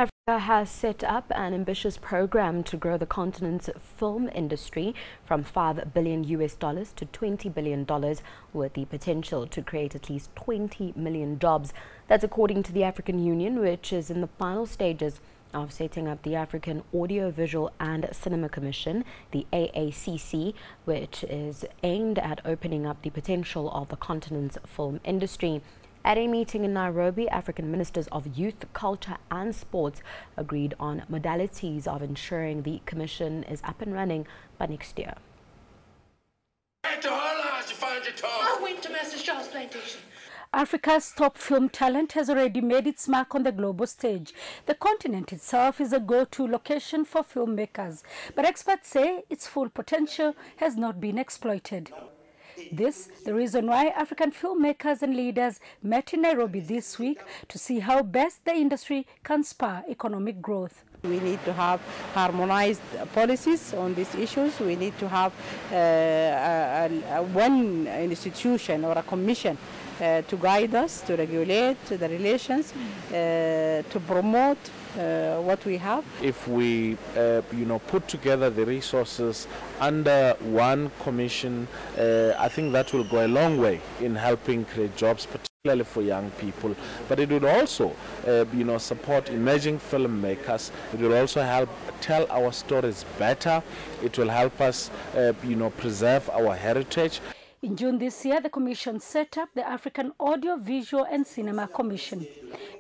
Africa has set up an ambitious program to grow the continent's film industry from $5 billion to $20 billion, with the potential to create at least 20 million jobs. That's according to the African Union, which is in the final stages of setting up the African Audiovisual and Cinema Commission, the AACC, which is aimed at opening up the potential of the continent's film industry. At a meeting in Nairobi, African ministers of youth, culture and sports agreed on modalities of ensuring the commission is up and running by next year. I went to Master Shaw's plantation. Africa's top film talent has already made its mark on the global stage. The continent itself is a go-to location for filmmakers, but experts say its full potential has not been exploited. This the reason why African filmmakers and leaders met in Nairobi this week to see how best the industry can spur economic growth. We need to have harmonized policies on these issues. We need to have one institution or a commission to guide us, to regulate the relations, to promote what we have. If we put together the resources under one commission, I think that will go a long way in helping create jobs, particularly for young people. But it will also support emerging filmmakers. It will also help tell our stories better. It will help us preserve our heritage. In June this year, the Commission set up the African Audio, Visual and Cinema Commission.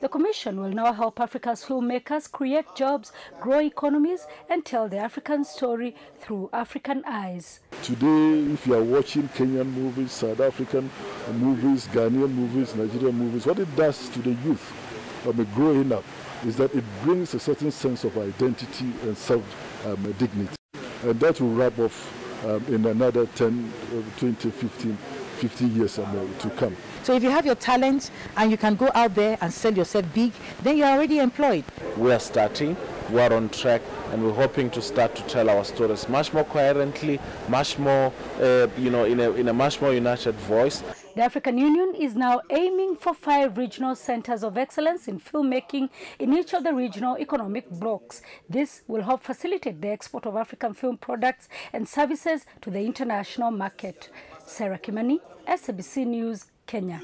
The Commission will now help Africa's filmmakers create jobs, grow economies and tell the African story through African eyes. Today, if you are watching Kenyan movies, South African movies, Ghanaian movies, Nigerian movies, what it does to the youth growing up is that it brings a certain sense of identity and self-dignity. And that will wrap off in another 10, 20, 15, 50 years to come. So if you have your talent and you can go out there and sell yourself big, then you're already employed. We are starting, we are on track, and we're hoping to start to tell our stories much more coherently, much more, in a much more united voice. The African Union is now aiming for 5 regional centers of excellence in filmmaking in each of the regional economic blocks. This will help facilitate the export of African film products and services to the international market. Sarah Kimani, SABC News, Kenya.